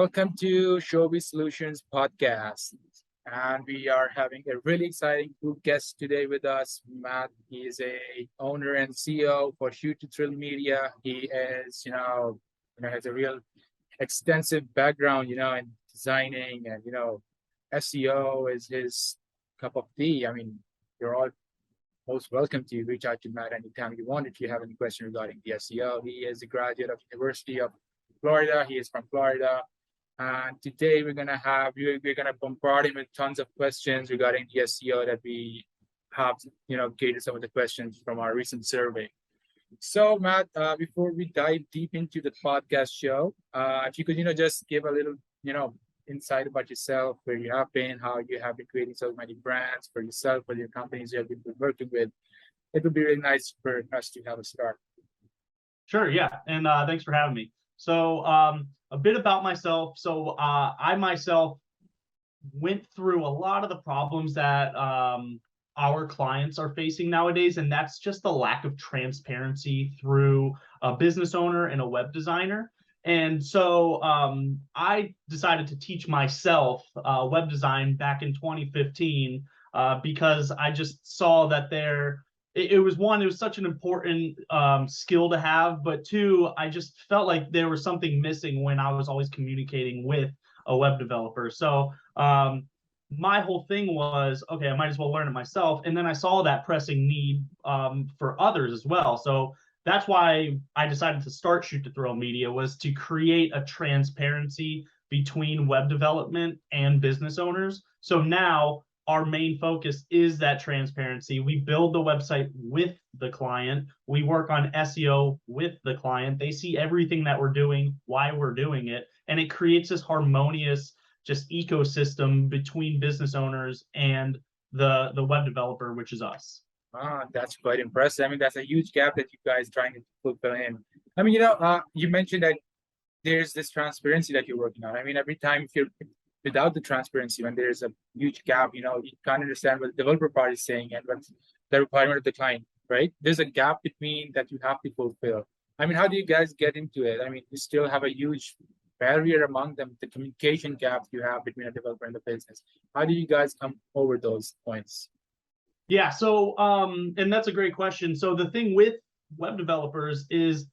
Welcome to Showbiz Solutions podcast. And we are having a really exciting group guest today with us. Matt, he is a owner and CEO for Shoot to Thrill Media. He is, has a real extensive background, in designing and, SEO is his cup of tea. I mean, you're all most welcome to reach out to Matt anytime you want if you have any question regarding the SEO. He is a graduate of University of Florida. He is from Florida. And today we're gonna bombard him with tons of questions regarding the SEO that we have, gated some of the questions from our recent survey. So Matt, before we dive deep into the podcast show, if you could, just give a little, insight about yourself, where you have been, how you have been creating so many brands for yourself, for your companies you have been working with. It would be really nice for us to have a start. Sure, yeah, and thanks for having me. So a bit about myself. So I myself went through a lot of the problems that our clients are facing nowadays, and that's just the lack of transparency through a business owner and a web designer. And so I decided to teach myself web design back in 2015 because I just saw that it was such an important skill to have, but two, I just felt like there was something missing when I was always communicating with a web developer. So my whole thing was, okay, I might as well learn it myself. And then I saw that pressing need for others as well. So that's why I decided to start Shoot to Thrill Media, was to create a transparency between web development and business owners. So now our main focus is that transparency. We build the website with the client. We work on SEO with the client. They see everything that we're doing, why we're doing it, and it creates this harmonious just ecosystem between business owners and the web developer, which is us. That's quite impressive. I mean, that's a huge gap that you guys trying to fulfill in. I mean, you mentioned that there's this transparency that you're working on. I mean, every time if you're without the transparency, when there's a huge gap, you can't understand what the developer part is saying and what's the requirement of the client, right? There's a gap between that you have to fulfill. I mean, how do you guys get into it? I mean, you still have a huge barrier among them, the communication gap you have between a developer and the business. How do you guys come over those points? Yeah, so and that's a great question. So the thing with web developers is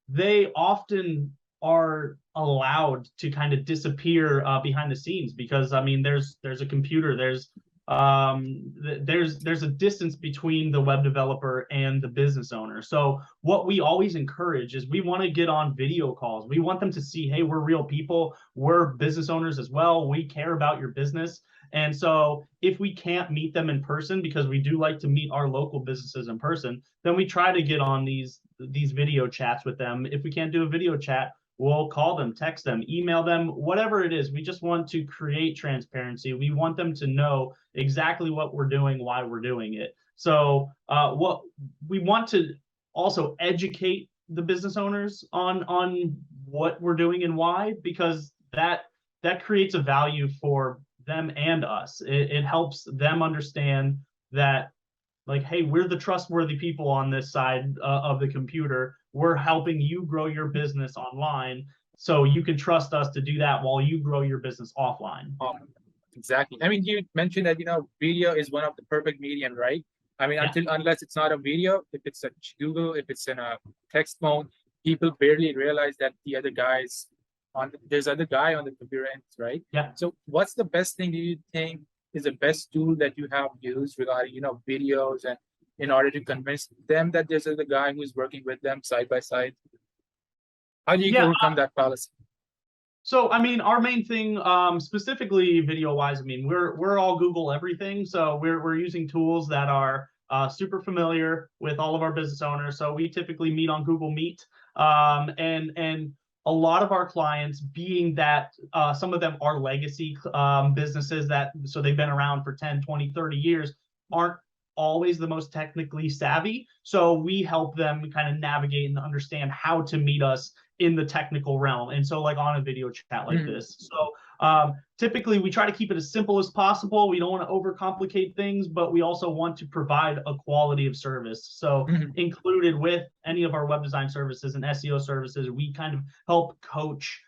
they often are allowed to kind of disappear behind the scenes because I mean there's a computer, there's a distance between the web developer and the business owner. So what we always encourage is we want to get on video calls. We want them to see, hey, we're real people, we're business owners as well, we care about your business. And so if we can't meet them in person, because we do like to meet our local businesses in person, then we try to get on these video chats with them. If we can't do a video chat, we'll call them, text them, email them, whatever it is. We just want to create transparency. We want them to know exactly what we're doing, why we're doing it. So what we want to also educate the business owners on what we're doing and why, because that creates a value for them and us. It helps them understand that, like, hey, we're the trustworthy people on this side of the computer. We're helping you grow your business online, so you can trust us to do that while you grow your business offline. Exactly. I mean, you mentioned that video is one of the perfect medium, right? I mean, unless it's not a video, if it's a Google, if it's in a text phone, people barely realize that the other guys there's other guy on the computer end, right? Yeah. So what's the best thing do you think is the best tool that you have used regarding videos, and in order to convince them that there's a guy who's working with them side by side? How do you overcome that fallacy? So I mean, our main thing, specifically video wise, I mean, we're all Google everything, so we're using tools that are super familiar with all of our business owners. So we typically meet on Google Meet, and a lot of our clients, being that some of them are legacy businesses, so they've been around for 10, 20, 30 years, aren't always the most technically savvy. So we help them kind of navigate and understand how to meet us in the technical realm. And so like on a video chat like this. So typically we try to keep it as simple as possible. We don't want to overcomplicate things, but we also want to provide a quality of service. So included with any of our web design services and SEO services, we kind of help coach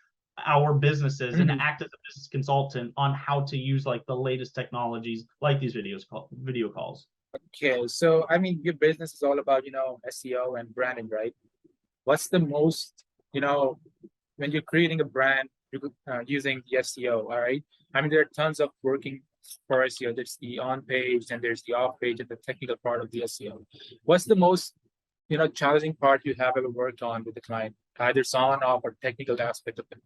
our businesses and Mhm. act as a business consultant on how to use like the latest technologies like these video calls. Okay, so I mean, your business is all about, SEO and branding, right? What's the most, when you're creating a brand using the SEO, all right? I mean, there are tons of working for SEO. There's the on page and there's the off page and the technical part of the SEO. What's the most, challenging part you have ever worked on with the client, either on off or technical aspect of it?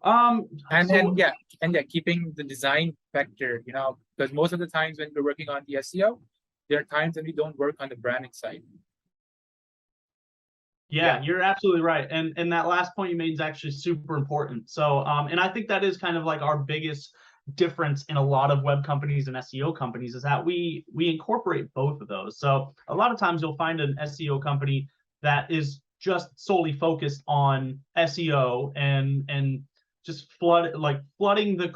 Um, And so and yeah, keeping the design factor, because most of the times when we're working on the SEO, there are times when we don't work on the branding side. Yeah. yeah, you're absolutely right. And that last point you made is actually super important. So and I think that is kind of like our biggest difference in a lot of web companies and SEO companies is that we incorporate both of those. So a lot of times you'll find an SEO company that is just solely focused on SEO and just flooding the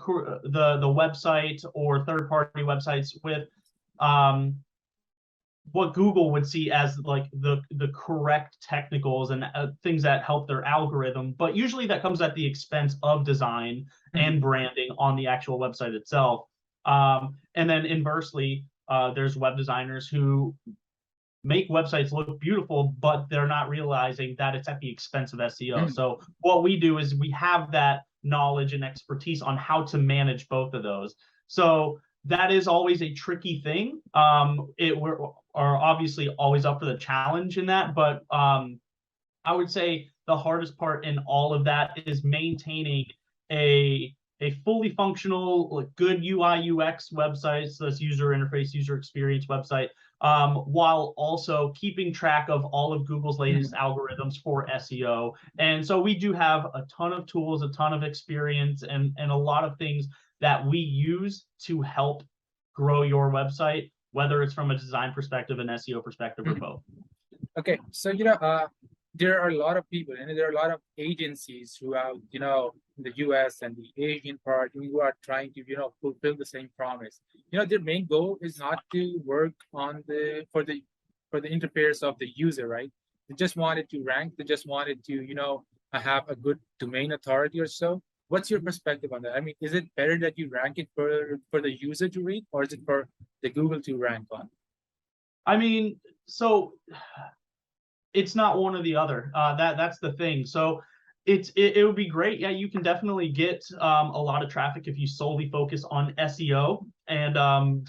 website or third party websites with um what Google would see as like the correct technicals and things that help their algorithm, but usually that comes at the expense of design Mhm. and branding on the actual website itself. And then inversely, there's web designers who make websites look beautiful, but they're not realizing that it's at the expense of SEO. Mhm. So what we do is we have that knowledge and expertise on how to manage both of those. So that is always a tricky thing. We're are obviously always up for the challenge in that, but I would say the hardest part in all of that is maintaining a fully functional, like, good UI UX website, so that's user interface, user experience website, while also keeping track of all of Google's latest Mhm. algorithms for SEO. And so we do have a ton of tools, a ton of experience, and a lot of things that we use to help grow your website, whether it's from a design perspective, an SEO perspective, or Mhm. both. Okay, so there are a lot of people and there are a lot of agencies throughout, the US and the Asian part who are trying to, fulfill the same promise. Their main goal is not to work on the for the interface of the user, right? They just wanted to rank, they just wanted to, have a good domain authority or so. What's your perspective on that? I mean, is it better that you rank it for the user to read, or is it for the Google to rank on? I mean, so it's not one or the other. That's the thing. So it would be great. Yeah, you can definitely get a lot of traffic if you solely focus on SEO and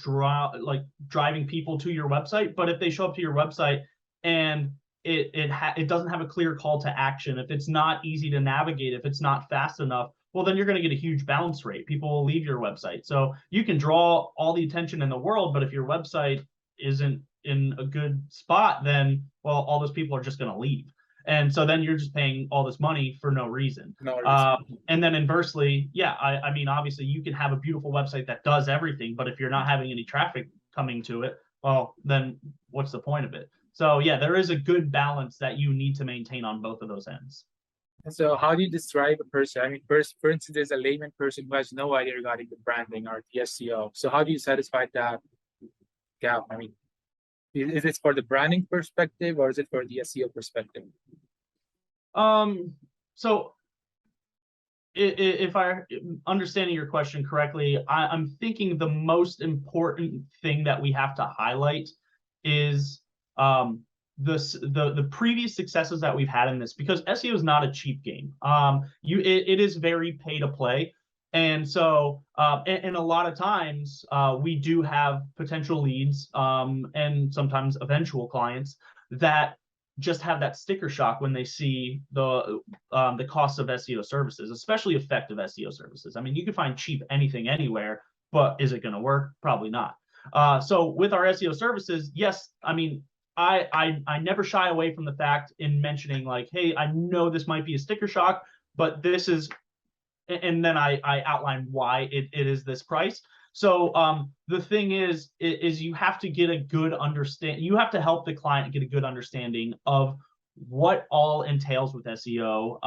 driving people to your website. But if they show up to your website and it doesn't have a clear call to action, if it's not easy to navigate, if it's not fast enough, well, then you're going to get a huge bounce rate. People will leave your website. So you can draw all the attention in the world, but if your website isn't in a good spot, then well, all those people are just going to leave. And so then you're just paying all this money for no reason. No reason. And then inversely, yeah, I mean, obviously you can have a beautiful website that does everything, but if you're not having any traffic coming to it, well, then what's the point of it? So yeah, there is a good balance that you need to maintain on both of those ends. And so, how do you describe a person? I mean, first, for instance, there's a layman person who has no idea regarding the branding or the SEO. So, how do you satisfy that gap? I mean, is it for the branding perspective or is it for the SEO perspective? So if I understanding your question correctly, I'm thinking the most important thing that we have to highlight is um, the previous successes that we've had in this, because SEO is not a cheap game. It is very pay to play, and so and a lot of times we do have potential leads and sometimes eventual clients that just have that sticker shock when they see the cost of SEO services, especially effective SEO services. I mean, you can find cheap anything anywhere, but is it going to work? Probably not. So with our SEO services, yes, I mean, I never shy away from the fact in mentioning like, hey, I know this might be a sticker shock, but this is, and then I outline why it is this price. So the thing is you have to get a good understand. You have to help the client get a good understanding of what all entails with SEO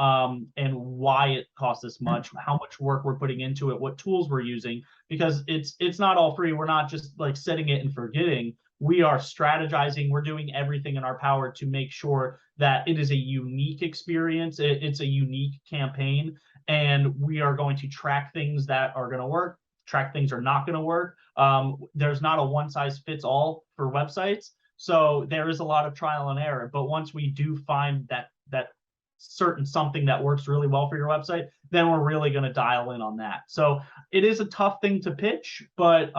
and why it costs this much, how much work we're putting into it, what tools we're using, because it's not all free. We're not just like setting it and forgetting. we are strategizing. We're doing everything in our power to make sure that it is a unique experience. It's a unique campaign, and we are going to track things that are going to work, track things are not going to work. There's not a one size fits all for websites. So there is a lot of trial and error. But once we do find that certain something that works really well for your website, then we're really going to dial in on that. So it is a tough thing to pitch, but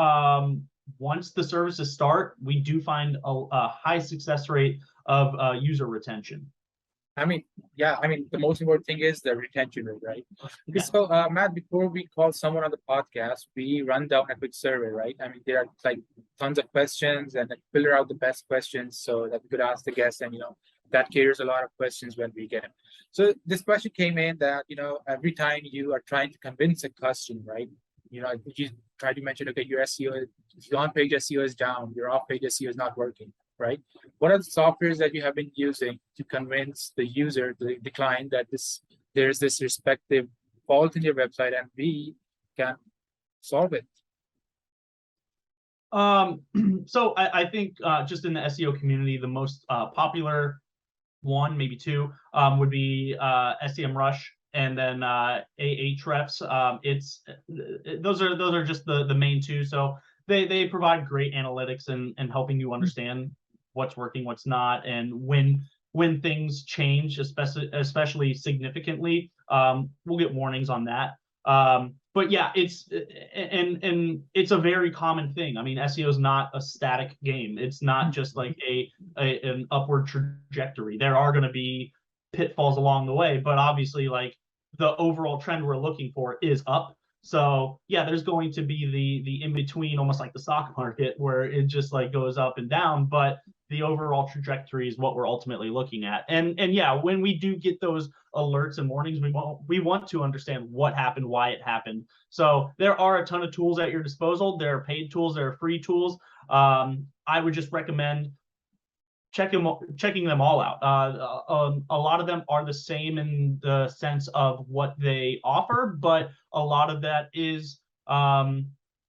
once the services start, we do find a high success rate of user retention. I mean, yeah, I mean, the most important thing is the retention rate, right? Okay, Yeah. so, Matt, before we call someone on the podcast, we run down a quick survey, right? I mean, there are like tons of questions and then filter out the best questions so that we could ask the guests, and that caters a lot of questions when we get them. So this question came in that, every time you are trying to convince a customer, right? You try to mention, okay, your SEO, your on-page SEO is down, your off-page SEO is not working, right? What are the softwares that you have been using to convince the user, the client, that there's this respective fault in your website and we can solve it? So I think just in the SEO community, the most popular one, maybe two, would be SEMrush, and then Ahrefs. Those are just the main two. So they provide great analytics and helping you understand what's working, what's not, and when things change, especially significantly, we'll get warnings on that. But yeah, it's a very common thing. I mean, SEO is not a static game. It's not just like an upward trajectory. There are going to be pitfalls along the way, but obviously, like, the overall trend we're looking for is up. So yeah, there's going to be the in between, almost like the stock market, where it just like goes up and down, but the overall trajectory is what we're ultimately looking at. And yeah, when we do get those alerts and warnings, we want to understand what happened, why it happened. So there are a ton of tools at your disposal. There are paid tools, there are free tools. I would just recommend checking them all out. A lot of them are the same in the sense of what they offer, but a lot of that is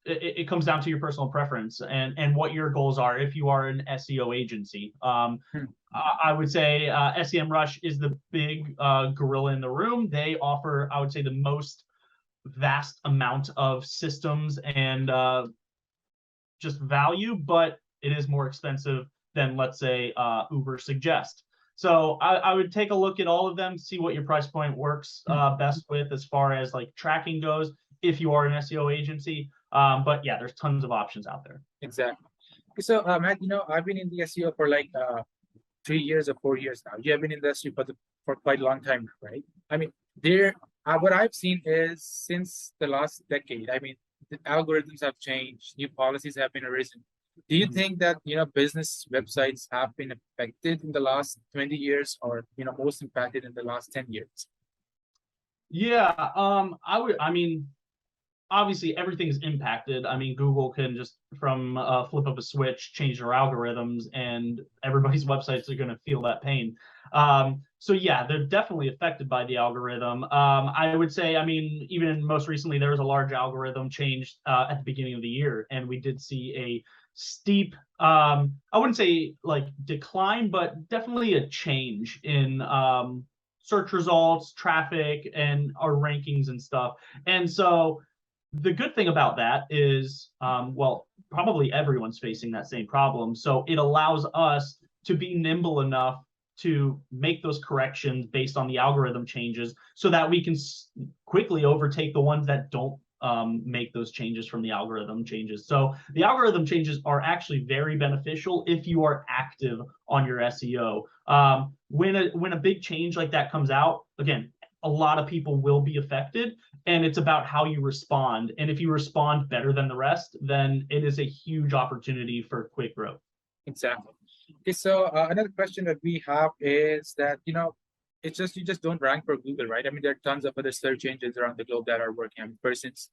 it comes down to your personal preference and what your goals are if you are an SEO agency. I would say SEMrush is the big gorilla in the room. They offer, I would say, the most vast amount of systems and just value, but it is more expensive than, let's say, Uber Suggest. So I would take a look at all of them, see what your price point works best with as far as like tracking goes, if you are an SEO agency. But yeah, there's tons of options out there. Exactly. So, Matt, I've been in the SEO for like 3 years or 4 years now. You have been in the industry for quite a long time now, right? I mean, what I've seen is since the last decade, I mean, the algorithms have changed, new policies have been arisen. Do you think that business websites have been affected in the last 20 years, or most impacted in the last 10 years? Yeah, I mean, obviously everything is impacted. I mean, Google can just from a flip of a switch change their algorithms, and everybody's websites are going to feel that pain. So yeah, they're definitely affected by the algorithm. I would say, I mean, even most recently, there was a large algorithm change at the beginning of the year, and we did see a steep, I wouldn't say like decline, but definitely a change in search results, traffic, and our rankings and stuff. And so the good thing about that is, well, probably everyone's facing that same problem. So it allows us to be nimble enough to make those corrections based on the algorithm changes so that we can quickly overtake the ones that don't make those changes from the algorithm changes. So the algorithm changes are actually very beneficial if you are active on your SEO. When a big change like that comes out, again, a lot of people will be affected, and it's about how you respond. And if you respond better than the rest, then it is a huge opportunity for quick growth. Exactly. Okay, so another question that we have is that it's just you just don't rank for Google, right? I mean, there are tons of other search engines around the globe that are working. I mean, for instance,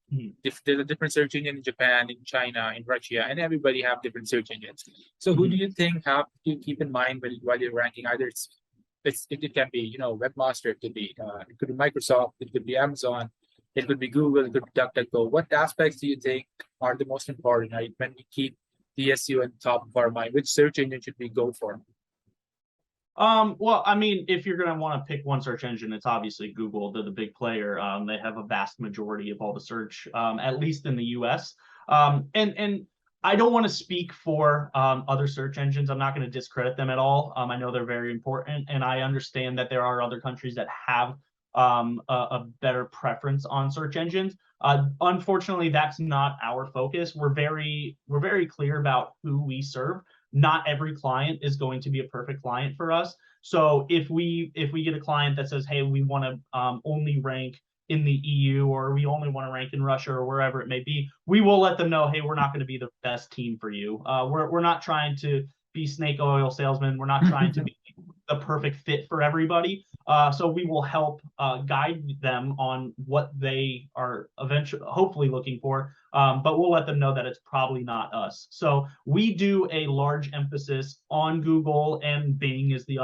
there's a different search engine in Japan, in China, in Russia, and everybody have different search engines. So who do you think have to keep in mind while you're ranking? Either it can be Webmaster, it could be Microsoft, it could be Amazon, it could be Google, it could be DuckDuckGo. What aspects do you think are the most important, right, when we keep the SEO in top of our mind? Which search engine should we go for? Well, I mean, if you're going to want to pick one search engine, it's obviously Google. They're the big player. They have a vast majority of all the search, at least in the US. And I don't want to speak for other search engines. I'm not going to discredit them at all. I know they're very important, and I understand that there are other countries that have a better preference on search engines. Unfortunately, that's not our focus. We're very clear about who we serve. Not every client is going to be a perfect client for us. So if we get a client that says, hey, we want to only rank in the EU, or we only want to rank in Russia, or wherever it may be, we will let them know, hey, we're not going to be the best team for you. We're not trying to be snake oil salesmen. We're not trying to be the perfect fit for everybody. So we will help guide them on what they are eventually, hopefully, looking for. But we'll let them know that it's probably not us. So we do a large emphasis on Google, and Bing is the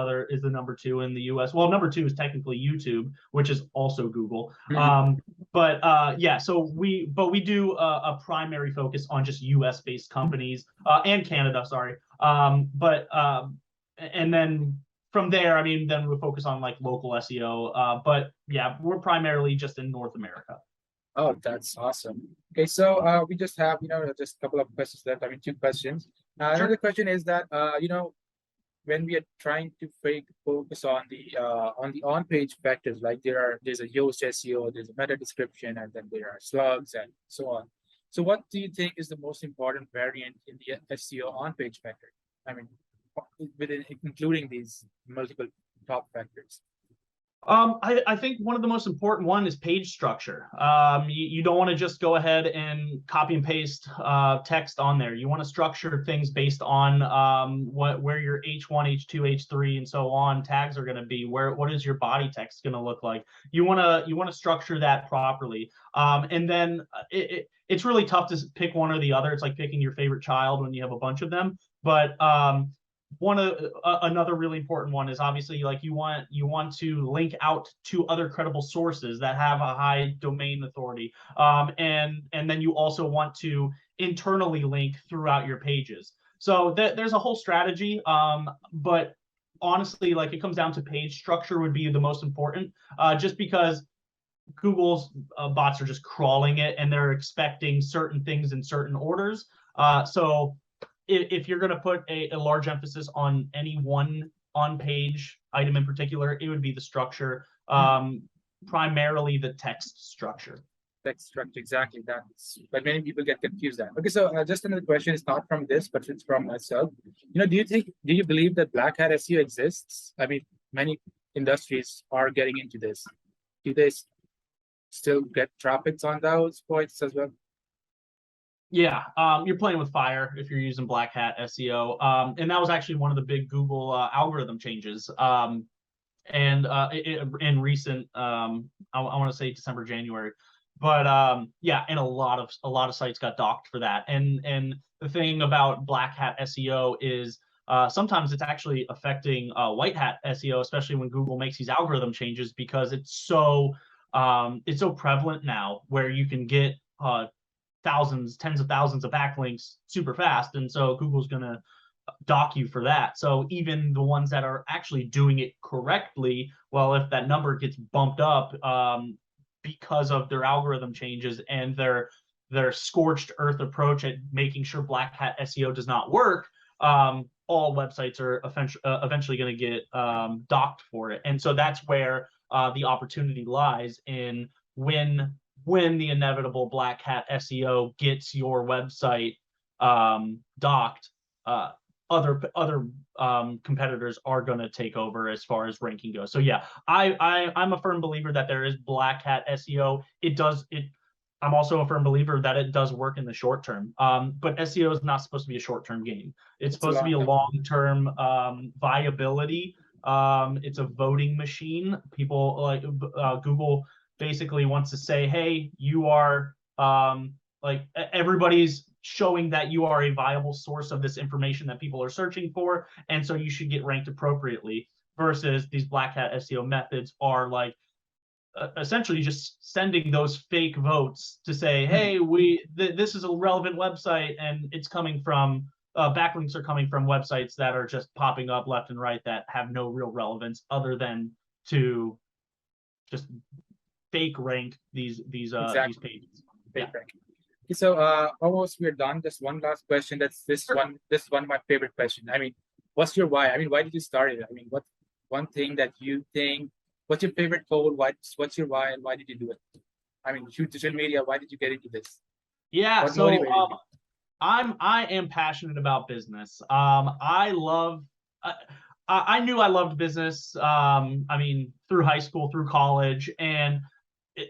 number two in the US. Well, number two is technically YouTube, which is also Google. Yeah, so we do a primary focus on just US based companies and Canada, sorry. And then from there, I mean, then we focus on like local SEO. But yeah, we're primarily just in North America. Oh, that's awesome. Okay, so we just have, just a couple of questions left. I mean, two questions. Sure. Another question is that, when we are trying to focus on the on-page factors, like there's a Yoast SEO, there's a meta description, and then there are slugs and so on. So what do you think is the most important variant in the SEO on-page factor? I mean, including these multiple top factors. I think one of the most important one is page structure. You don't want to just go ahead and copy and paste text on there. You want to structure things based on where your H1, H2, H3, and so on tags are going to be. What is your body text going to look like? You want to structure that properly. And then it's really tough to pick one or the other. It's like picking your favorite child when you have a bunch of them. But another really important one is obviously like you want to link out to other credible sources that have a high domain authority, and then you also want to internally link throughout your pages. So there's a whole strategy, but honestly, like it comes down to page structure would be the most important, just because Google's bots are just crawling it and they're expecting certain things in certain orders. So if you're going to put a large emphasis on any one on-page item in particular, it would be the structure, primarily the text structure. Text structure, exactly. But many people get confused there. Okay, so just another question is not from this, but it's from myself. Do you believe that black hat SEO exists? I mean, many industries are getting into this. Do they still get traffic on those points as well? Yeah, you're playing with fire if you're using black hat SEO. And that was actually one of the big Google algorithm changes. In recent, I want to say December, January. But yeah, and a lot of sites got docked for that. And the thing about black hat SEO is sometimes it's actually affecting white hat SEO, especially when Google makes these algorithm changes, because it's so prevalent now where you can get thousands, tens of thousands of backlinks super fast, and so Google's going to dock you for that. So even the ones that are actually doing it correctly, well, if that number gets bumped up because of their algorithm changes and their scorched earth approach at making sure black hat SEO does not work, all websites are eventually going to get docked for it. And so that's where the opportunity lies in when the inevitable black hat SEO gets your website docked, other competitors are going to take over as far as ranking goes. So yeah, I'm a firm believer that there is black hat SEO. I'm also a firm believer that it does work in the short term. But SEO is not supposed to be a short-term game. It's supposed to be a long-term viability. It's a voting machine. People like Google basically wants to say, hey, you are everybody's showing that you are a viable source of this information that people are searching for, and so you should get ranked appropriately, versus these black hat SEO methods are like essentially just sending those fake votes to say, hey, this is a relevant website and it's coming from backlinks are coming from websites that are just popping up left and right that have no real relevance other than to just fake rank these Exactly. pages. Fake rank. Okay, so almost we're done. Just one last question. That's this one of my favorite question. I mean, what's your why? I mean, why did you start it? I mean, what one thing that you think, what's your favorite goal? What's your why and why did you do it? I mean, shoot social media, why did you get into this? Yeah, What so motivated you? I am passionate about business. I love. I knew I loved business. I mean, through high school, through college, and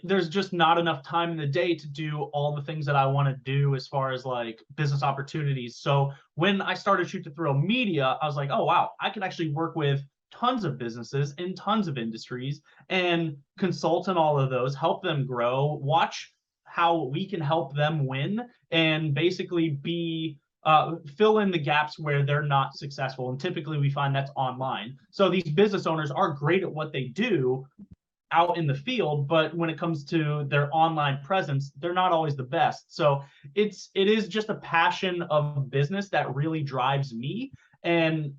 there's just not enough time in the day to do all the things that I want to do as far as like business opportunities. So when I started Shoot to Thrill Media, I was like, oh wow, I can actually work with tons of businesses in tons of industries and consult on all of those, help them grow, watch how we can help them win, and basically be fill in the gaps where they're not successful. And typically we find that's online. So these business owners are great at what they do out in the field, but when it comes to their online presence, they're not always the best. So it is just a passion of business that really drives me, and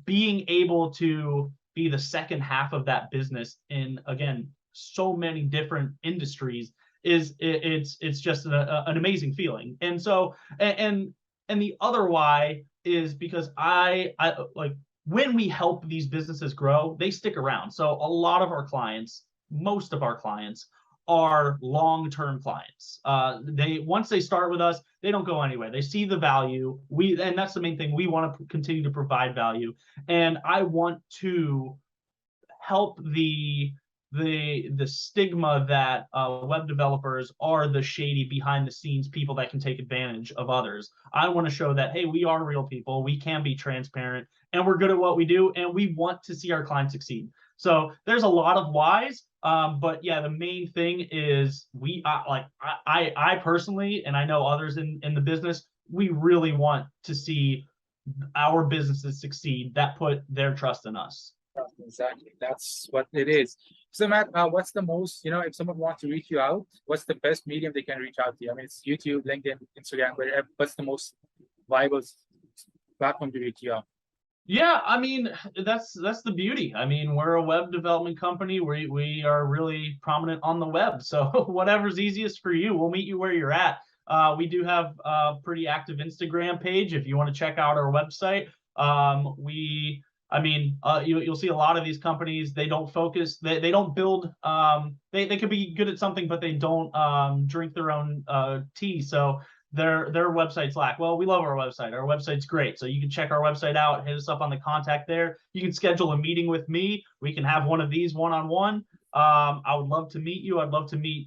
being able to be the second half of that business in, again, so many different industries it's just an amazing feeling. And so and the other why is because I like, when we help these businesses grow, they stick around. So a lot of our clients, most of our clients, are long-term clients. They once they start with us, they don't go anywhere. They see the value. And that's the main thing. We want to continue to provide value, and I want to help the stigma that web developers are the shady behind the scenes people that can take advantage of others. I want to show that, hey, we are real people, we can be transparent, and we're good at what we do, and we want to see our clients succeed. So there's a lot of whys, but yeah, the main thing is I personally, and I know others in the business, we really want to see our businesses succeed that put their trust in us. Exactly. That's what it is. So Matt, what's the most, if someone wants to reach you out, what's the best medium they can reach out to you? I mean, it's YouTube, LinkedIn, Instagram, wherever. What's the most viable platform to reach you out? Yeah, I mean, that's the beauty. I mean, we're a web development company. We are really prominent on the web. So whatever's easiest for you, we'll meet you where you're at. We do have a pretty active Instagram page if you want to check out our website. I mean, you'll see a lot of these companies, they don't focus, they don't build, they could be good at something, but they don't drink their own tea. So their websites lack. Well, we love our website. Our website's great. So you can check our website out, hit us up on the contact there. You can schedule a meeting with me. We can have one of these one-on-one. I would love to meet you. I'd love to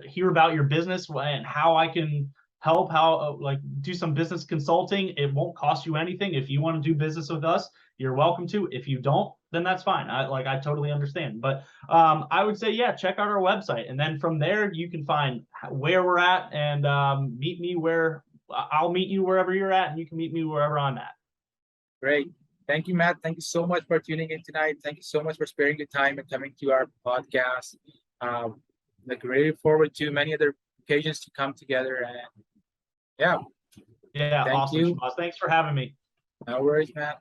hear about your business and how I can help, how like do some business consulting. It won't cost you anything. If you want to do business with us, you're welcome to. If you don't, then that's fine. I totally understand. But I would say, yeah, check out our website, and then from there you can find where we're at, and meet me where I'll meet you wherever you're at, and you can meet me wherever I'm at. Great. Thank you, Matt. Thank you so much for tuning in tonight. Thank you so much for sparing your time and coming to our podcast. Like really forward to many other occasions to come together. And yeah. Yeah, Thank awesome, you. Shabazz. Thanks for having me. No worries, Matt.